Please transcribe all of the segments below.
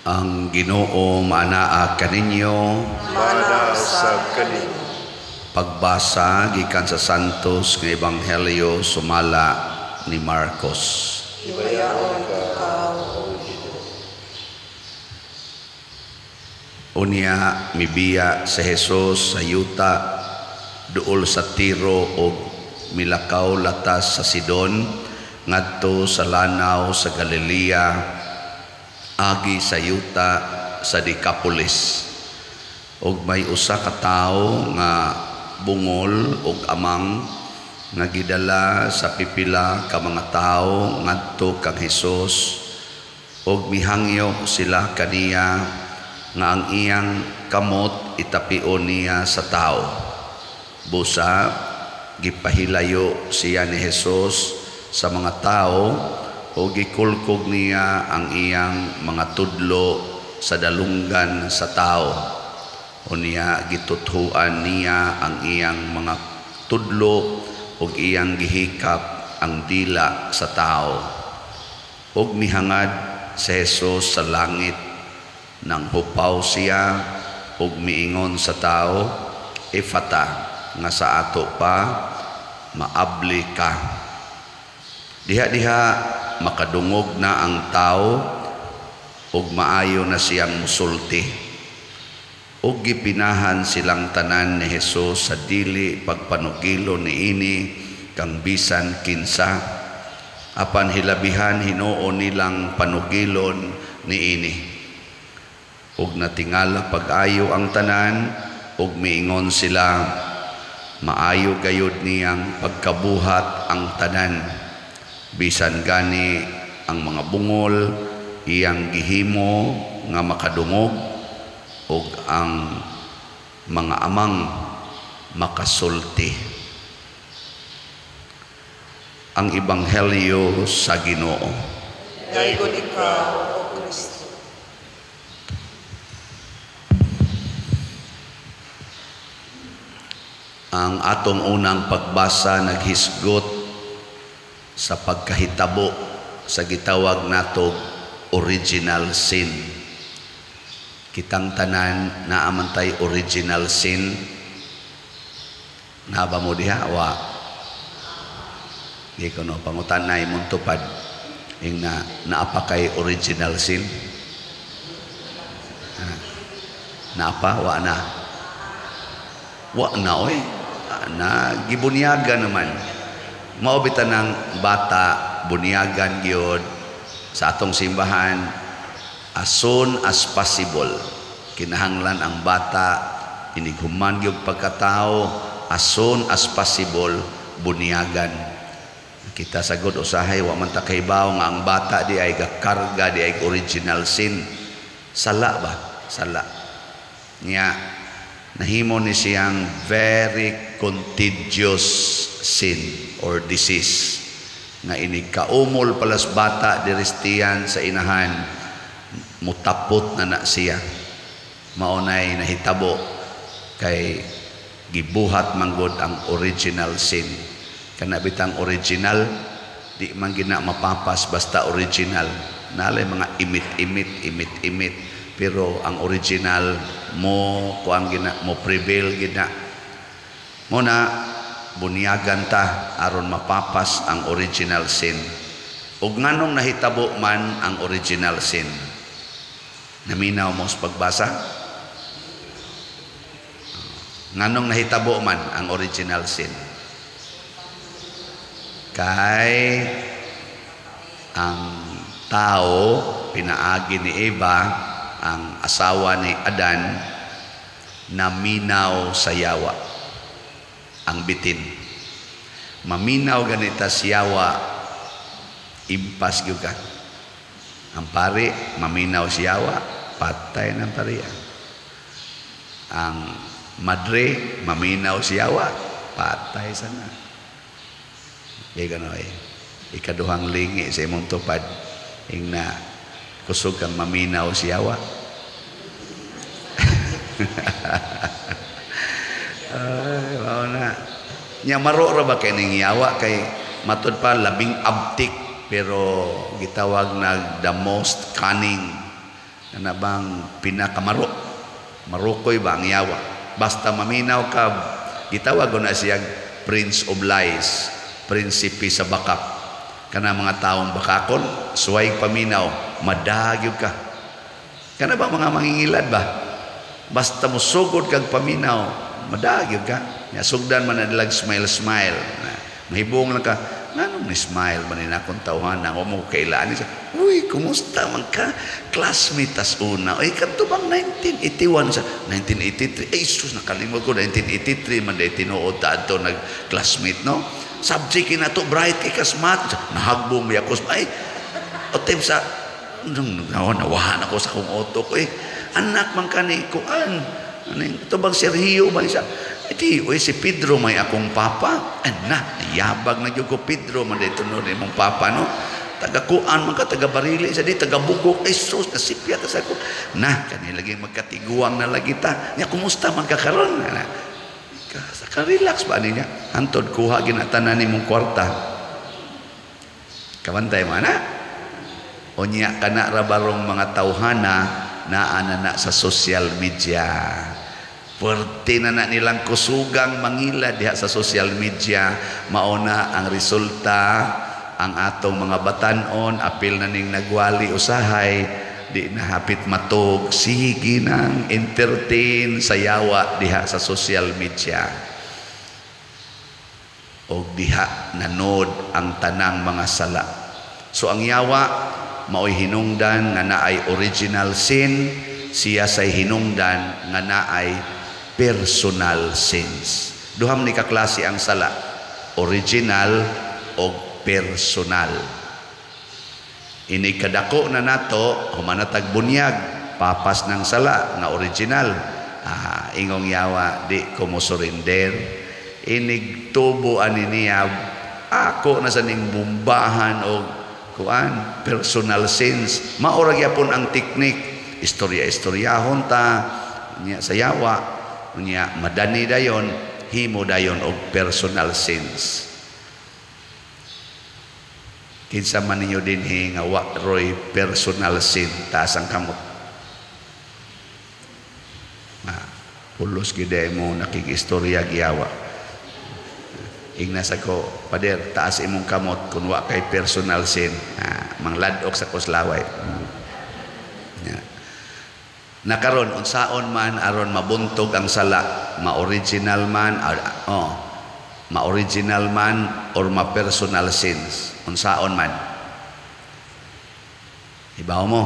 Ang Ginoo manaa kaninyo. Mana sa kanin. Pagbasa gikan sa Santos nga Ebanghelyo sumala ni Marcos. Hibayaon ka o Ginoo. Unya mibiya sa Jesus sa yuta duol sa Tiro o milakaw latas sa Sidon ngadto sa lanaw sa Galilea agi sa yuta sa Decapolis. Og may usa ka tawo nga bungol og amang nga gidala sa pipila ka mga tawo ngadto kang Hesus og mihangyo sila kaniya nga ang iyang kamot itapion niya sa tawo. Busa gipahilayo siya ni Hesus sa mga tawo o gikulkog niya ang iyang mga tudlo sa dalunggan sa tao. O niya gituthuan niya ang iyang mga tudlo o iyang gihikap ang dila sa tao. O mihangad si Jesus sa langit nang hupaw siya o miingon sa tao, Efata, nga sa ato pa, maabli ka. Diha-diha makadungog na ang tao ug maayo na siyang musulti ug gipinahan silang tanan ni Hesus sa dili pagpanugilo niini kang bisan kinsa apan hilabihan hinuon nilang panugilon niini ug natingala pag-ayo ang tanan ug miingon sila maayo gayud niyang pagkabuhat ang tanan bisan gani ang mga bungol iyang gihimo nga makadungog ug ang mga amang makasulti. Ang Ebanghelyo sa Ginoo. Dayon ikaw o Kristo. Ang atong unang pagbasa naghisgot sa pagkahitabo sa gitawag natog original sin. Kitang tanan naamantay original sin. Nga ba mo diha? Wa. Di ko no pangutanay mong tupad. Yung naapa kay original sin. Naapa? Wa na. Wa na oy. Na gibunyaga naman. Maubitan ng bata, bunyagan gyud sa atong simbahan as soon as possible. Kinahanglan ang bata inighuman gyud pagkatao as soon as possible bunyagan. Kita sagod usahay wa man ta kahibaw nga ang bata di ay gakarga di ay original sin. Sala ba? Sala. Nya nahimo ni siyang very contagious sin or disease nga ini kaumol palas bata diristiyan sa inahan mutapot na siya maunay nahitabo kay gibuhat manggod ang original sin kana bitang original di man gina mapapas basta original nalay mga imit pero ang original mo kuan gina mo prevail gina mo na bunyagan ta aron mapapas ang original sin. Ug nganong nahitabo man ang original sin? Naminaw mo sa pagbasa? Nganong nahitabo man ang original sin? Kay ang tao pinaagi ni Eva ang asawa ni Adan naminaw sa yawa. Ang bitin maminaw ganita siyawa impas juga ang pari maminaw siyawa patay ng pariya ang madre maminaw siyawa patay sana ganoy ikaduhang lingi sa imong tupad ing na kusog kang maminaw siyawa ay wow na nya maro ra ba kay ning yawa kay matud pa labing abtik pero gitawag na the most cunning na bang pinakamaro. Marukoy ba ang yawa? Basta maminaw ka, gitawag ko na siya Prince of Lies, prinsipe sa bakak. Kana mga taong bakakon, suway paminaw, madagyog ka. Kana ba mga mangingilad ba? Basta mo sugod kag paminaw, madagyog ka. Sugdan man na nilang smile. Mahibong lang ka, nanong ni smile man na akong tawhanan, o mo kailaan siya. Uy, kumusta man ka? Classmate tas una. Ay, kanto bang 1981 sa 1983? Ay, sus, nakalimot ko, 1983 man dahil tinuod tato nag-classmate, no? Subject na to, bright ikas math. Nahagbo mo yakos. Ay, o time sa, nawahan ako sa kong auto ko, anak man ka ni Kuan. Ito bang Sergio ba siya? Iti, si Pedro may akong papa. Yabag na yung ko Pedro, man dito no, mong papa, no? Taga-Kuan, man ka, taga-Barili, isa di, taga-Bugok, sus, nasipya ta sa ko. Kanilaging magkatiguang na lagi ta. Niya, kumusta man kakaroon? Ka-relax ba niya? Hantod, kuha, ginatanan ni mong kwarta. Kabantay man, ha? O niya, kana rabarong mga tauhana na anana sa social media. Pwerte na nilang kusugang mangila diha sa social media. Mauna ang resulta, ang atong mga batanon, apil na ning nagwali usahay, di na hapit matog, sige nang entertain sa yawa diha sa social media. O diha nanod ang tanang mga sala. So ang yawa, mao'y hinungdan nga naay original sin, siya say hinungdan nga naay personal sins. Duham ni kaklase ang sala, original o personal. Ini kadako na nato, humanatag bunyag, papas ng sala nga original. Ingong yawa, di ko mo surrender. Inig tubuan niya, ako na sa ning bumbahan o kuan, personal sins. Maurag yapon ang teknik, istorya-istoryahon ta, niya sa yawa, niya madani dayon, himo dayon og personal sins. Kinsa man ninyo dinhi nga wa roy personal sin taas ang kamot. Pulos gid mo nakikistorya giyawa. Ingnas ako, pader, taas imong kamot kung wa kay personal sin. Mangladok sa kuslaway. Nakaron unsaon man aron mabuntog ang sala, ma-original man ma-original man or ma-personal sins, unsaon man. Ibaw mo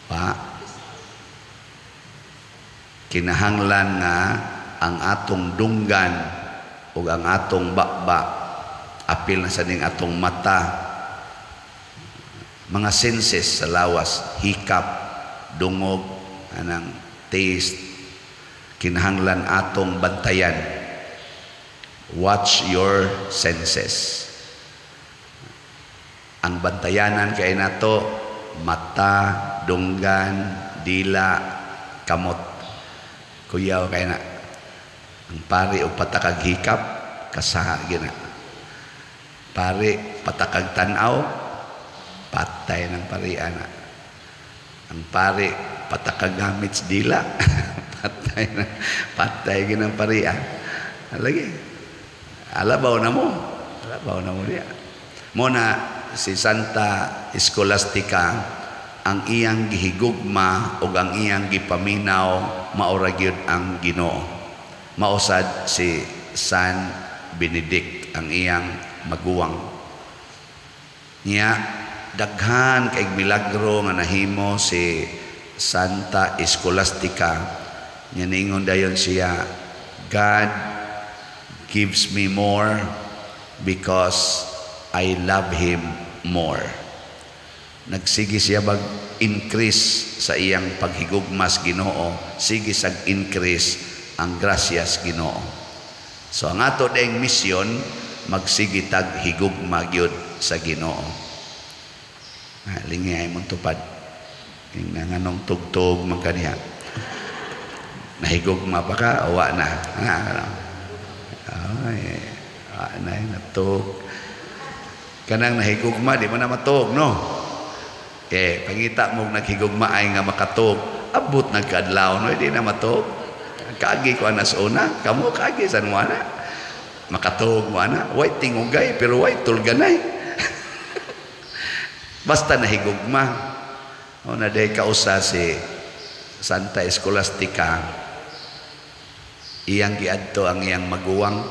pa kinahanglan nga ang atong dunggan o ang atong bakba apil na sa ning atong mata, mga senses sa lawas, hikap, dungog, anang taste, kinahanglan atong bantayan. Watch your senses. Ang bantayanan kay nato mata, dunggan, dila, kamot. Kuyaw kay na ang pari o patakag hikap kasaha gina. Pari patakag tanaw, patay ng parian. Ang pari patakag gamit sa dila, patay ginang parian. Lagi alabaw na mo diya. Muna si Santa Scholastica, ang iyang gihigugma o ang iyang gipaminaw maura gyud ang Ginoo. Mausad si San Benedict ang iyang maguwang niya. Daghan kay milagro nga nahimo si Santa Scholastica. Nya ningon dayon siya, God gives me more because I love Him more. Nagsige siya increase sa iyang paghigugmas Ginoo, sige sag increase ang gracias Ginoo. So ang ato dayong misyon magsige tag higugma gyud sa Ginoo. Lingay mong tupad. Yung nanganong tugtog magkaniya. Nahigugma pa ka, awa na. Ay, awa na yung natug. Kanang nahigugma, di mo na matug, no? Pangita mo naghigugmaay nga makatog, abot nagkadlaw no di na matog. Kaagi ko anas una, kamo kaagi san mo ana. Makatog mo ana, way tingugay pero way tulganay. Basta nahigugma. O na day kausa si Santa Scholastica, iyang giadto ang iyang maguwang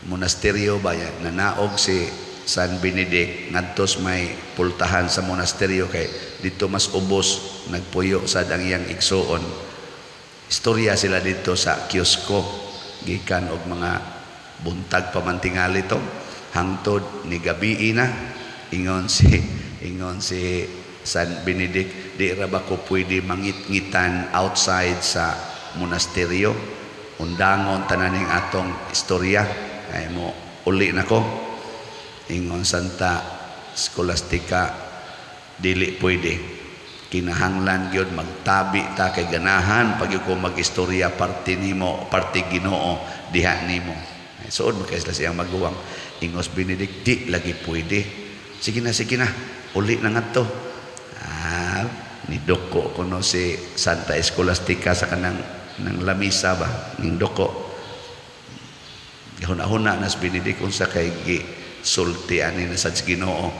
monasteryo ba yan, nanaog si San Benedict ngadtos may pultahan sa monasteryo kay dito mas ubos nagpuyo sad ang iyang igsuon. Istorya sila dito sa kiosko gikan og mga buntag pamantingali to hangtod ni gabi na ingon si San Benedict, di ra ba ko pwede mangit-ngitan outside sa monasteryo, undangon tananing atong istorya ay mo uli na ko. Ingon Santa Scholastica, dili pwede, kinahanglan gyud magtabi ta kay ganahan pag ko mag-istorya parte nimo, parte Ginoo diha nimo. Suod mo kay sila maguwang. Ingos Benedict, di lagi pwede. Sige na, uli na nga to. Nidoko ko no si Santa Scholastica sa kanang ng lamisa ba, ning doko. Huna-huna nas Benedict unsa kay sulti ani na sa Ginoo.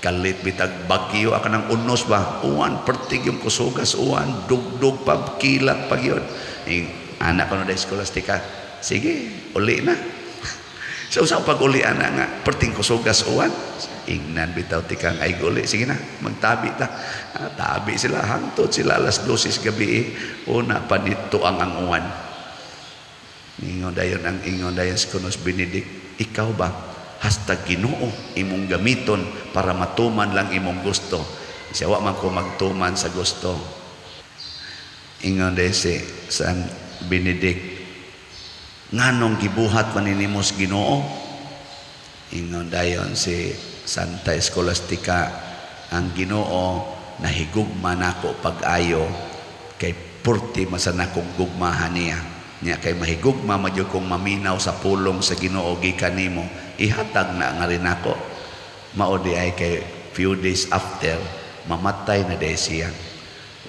Kalit bitag bagyo aka ng unos ba, uwan pertig yung kusugas, uwan dugdug pa kilat pag yun. Anak ko no da Scholastica, sige, uli na. So sa pag-ulian na nga, perting kusugas uwan, ingnan bitaw tikang ay guli, sige na, magtabi ta. Tabi sila, hangtod sila alas 12 gabi, una panito ang uwan. Ingon dayon si Kunos Benedict, ikaw ba, hasta Ginoo, imong gamiton para matuman lang imong gusto. Siya wa man ko magtuman sa gusto. Ingon dayon si San Benedict, nganong gibuhat maninimos Ginoo? Ingon dayon si Santa Scholastica, ang Ginoo nahigugma nako pag-ayo kay purti masan akong gugmahan niya. Nya kay mahigugma madyo kong maminaw sa pulong sa Ginoo gikan nimo, ihatag na nga rin ako. Mao di ay kay few days after mamatay na day siya.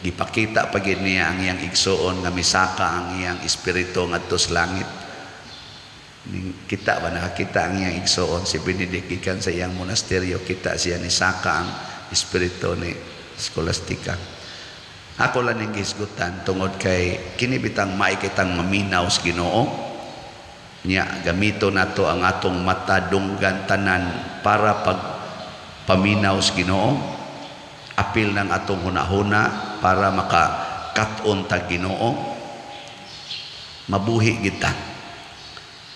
Gipakita pagid niya ang iyang igsuon nga misaka ang iyang espiritu ngadto sa langit. Kita ba nakakita ang iyang igsuon si Benedict gikan sa iyang monasteryo, kita siya ni saka ang espiritu ni Scholastica. Ako lang ning gisgutan tungod kay kini bitang maikitang maminaw sa Ginoo nya gamito nato ang atong mata dunggan tanan para pag paminaw sa Ginoo. Apil ng atong hunahuna para makakat-on ta Ginoo, mabuhi kita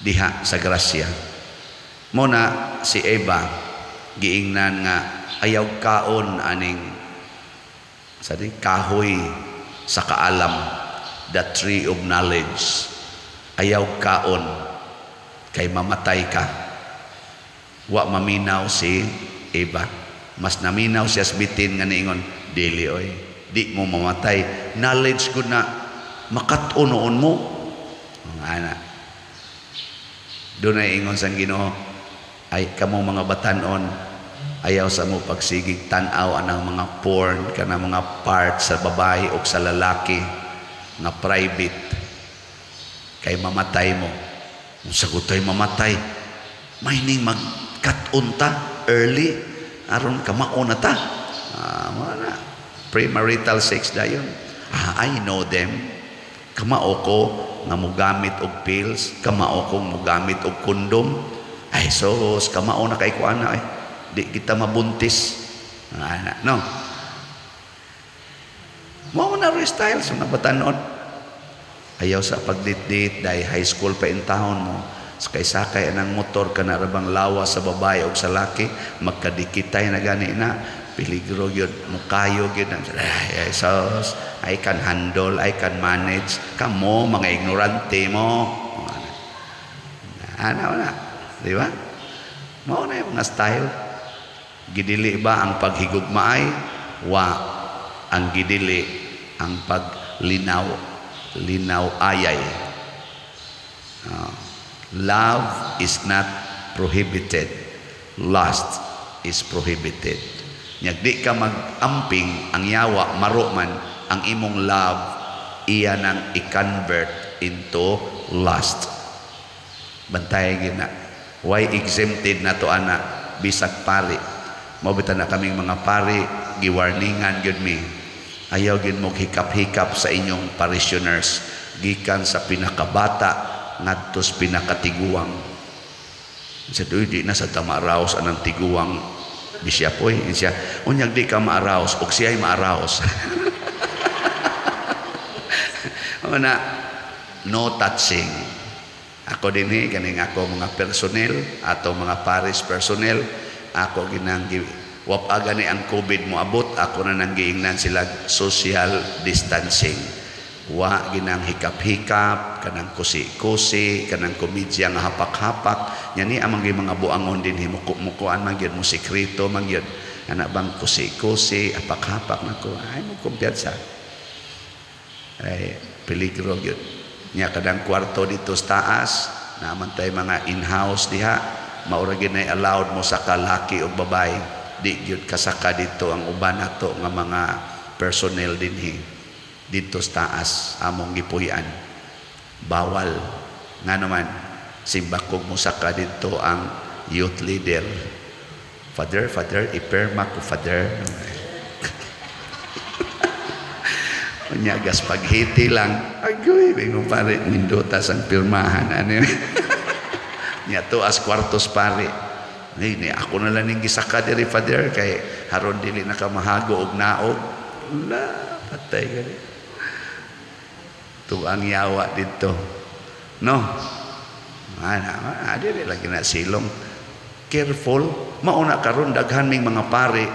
diha sa grasya. Muna si Eva giingnan nga ayaw kaon aning sa kahoy sa kaalam, the tree of knowledge. Ayaw kaon kay mamatay ka. Wa maminaw si Eva, mas naminaw siya bitin nga niingon, dili oy, di mo mamatay, knowledge ko na makat-unoon mo. Ana doon ay ingon sang Ginoo, ay kamong mga batanon, ayaw sa mo pagsigig tanaw anang mga porn kana mga parts sa babae o sa lalaki nga private kay mamatay mo. Kung sagutoy mamatay, may ning magkat-unta early aron ka mauna ta. Wala premarital sex dayon. I know them. Kamao ko nga mogamit og pills, kamao ko mogamit og kondom. Ay sos, kamao na kay kuana ay di kita mabuntis. No. Mao na style sa nabatanon. Ayaw sa pagdit-dit dahil high school pa in town mo. Sakay-sakay anang motor ka na rabang lawas sa babae o sa laki, magkadikitay na gani na, peligro yun, mukayo yun. Ay, sos, I can handle, I can manage. Kamo, mga ignorante mo. Ano na, di ba? Mao na yung mga style. Gidili ba ang paghigugmaay? Wa. Ang gidili, ang paglinaw ayay. Love is not prohibited. Lust is prohibited. Nya di ka mag-amping ang yawa maro man ang imong love iya nang i-convert into lust. Bantay gina. Why exempted na to ana bisag pari. Mabitan na kaming mga pari giwarningan gyud mi. Ayaw gyud mo hikap-hikap sa inyong parishioners gikan sa pinakabata ngadto sa pinakatiguang. Sa di na sa tamaraos anang tiguang bisya poy siya unyag di ka maaraos og siya'y maaraos. Una no touching. Ako dinhi kaning ako mga personnel ato mga parish personnel ako ginang wap gani ang COVID mo abot ako na nang giingnan sila social distancing. Wa ginang hikap-hikap kanang kusi-kusi kanang komedya nga hapak-hapak yani amang mga buangon din himuko-mukuan man gyud mo sekreto man gyud ana bang kusi-kusi hapak-hapak nako ay mo kumpiyansa ay peligro gyud nya kadang kwarto dito sa taas naman tay mga in-house diha maura gyud nay allowed mo sa kalaki o babae di gyud kasaka dito ang uban nato nga mga personnel dinhi dito sa taas among gipuy-an bawal nga naman simbakog mo saka dito ang youth leader father iperma ko father unyagas paghiti lang agoy bingong pare nindutas ang pirmahan ano nya to as kwartos pare ni ako na lang ning gisaka diri father kay haron dili nakamahago og naog la patay gali tuang yawa dito no ada lagi na silong careful mauna karon daghan ming mga pare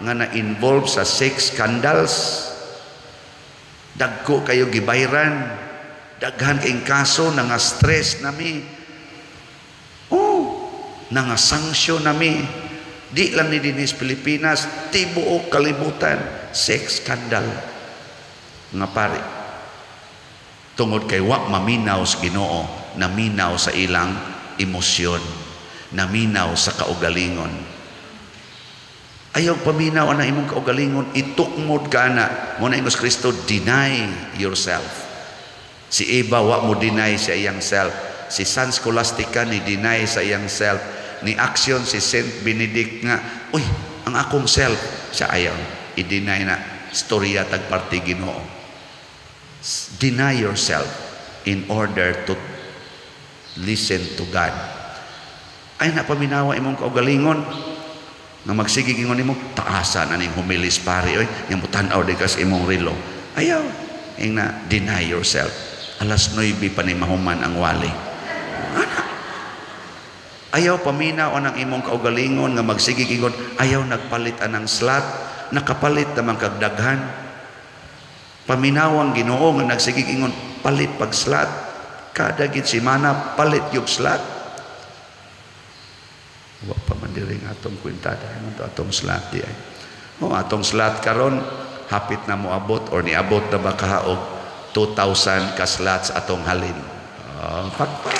nga na-involve sa sex scandals dagko kayo gibayran daghan kayong kaso nga stress nami nga sanksyon nami di lang ni dinis Pilipinas tibuok kalibutan sex scandal nga pare tungod kay wa maminaw sa Ginoo naminaw sa ilang emosyon naminaw sa kaugalingon ayaw paminaw ang imong kaugalingon itukmod ka na mo na ingos Kristo deny yourself si Eva wa mo deny sa iyang self si San Scholastica ni deny sa iyang self ni Action si Saint Benedict nga uy ang akong self siya ayaw i-deny na storya tagparti Ginoo. Deny yourself in order to listen to God. Ay napaminawa imong kaugalingon nga magsigig ingon nimo taasan aning humilis pare oy yang mutan-aw di kas imong relo. Ayaw ing na deny yourself. Alas 9 pa ni mahuman ang wali. Ana. Ayaw paminaw anang imong kaugalingon nga magsigig ingon ayaw nagpalit anang slot nakapalit namang kagdaghan. Paminawang Ginoo nga nagsigig ingon palit pag slot kada gid semana palit yung slot wa pa man diri nga atong kwentada ano to atong slot di ay atong slot karon hapit na mo abot or niabot na ba kahaog 2,000 ka slots atong halin pakpak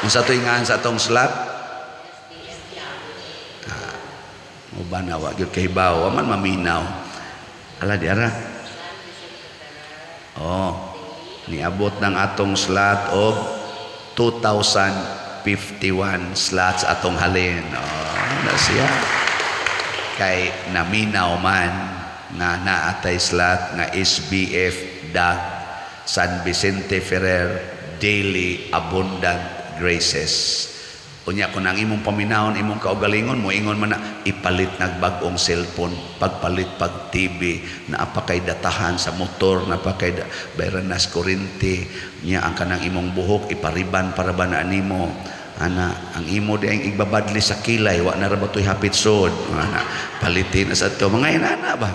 unsa to ingaan sa atong slot mo ba na wa gyud kahibaw man maminaw ala di ara niabot ng atong slot og 2,051 slots atong halin na siya kay naminaw man nga naatay slot nga SBF DAG San Vicente Ferrer Daily Abundant Graces unya kung ang imong paminahon imong kaugalingon mo ingon man na ipalit nagbag-ong cellphone pagpalit pag TV na apakay datahan sa motor na apakay bayaran nas kuryente nya ang kanang imong buhok ipariban para ba na nimo ana ang imo di ang igbabadli sa kilay wa na ra ba toy hapit sod ana palitin na sa to mga inana ba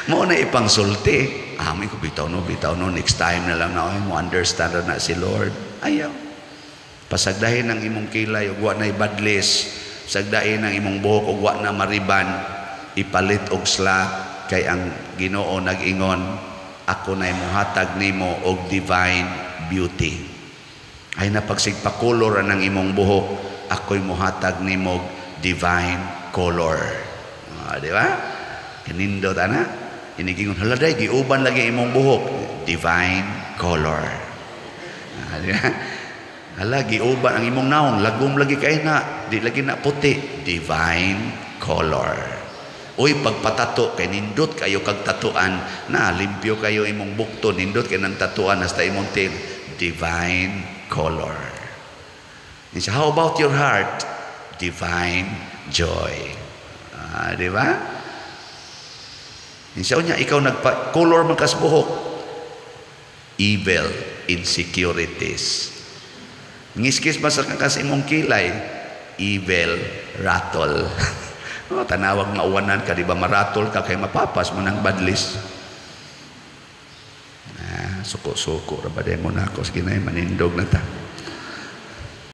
mo na ipangsulti may ko bitaw no next time na lang na mo understand na si Lord ayaw pasagdahin ang imong kilay ug wa na ibadlis sagdahin ang imong buhok ug wa na mariban ipalit og slot kay ang Ginoo nag-ingon ako na imuhatag nimo og divine beauty ay napagsigpakolor ang imong buhok ako'y muhatag nimog divine color. Di ba? Kanindot ana. Inigingon, haladay, giuban lagi imong buhok. Divine color. Di ba? Hala, giuban ang imong naong. Lagom lagi kayo na. Di lagi na puti. Divine color. Uy, pagpatato, kay nindot kayo kag tatuan. Na, limpyo kayo imong bukto. Nindot kayo ng tatuan hasta imong tin. Divine color. And so, how about your heart? Divine joy. Di ba? Insa niya, ikaw nagpa-color man kas buhok. Evil insecurities. Ngiskis ba sa kakas imong kilay? Evil rattle. Tanawag mauwanan ka, di ba maratol ka kay mapapas mo ng badlis. Suko-suko, rabade mo na ako. Sige na, manindog na ta.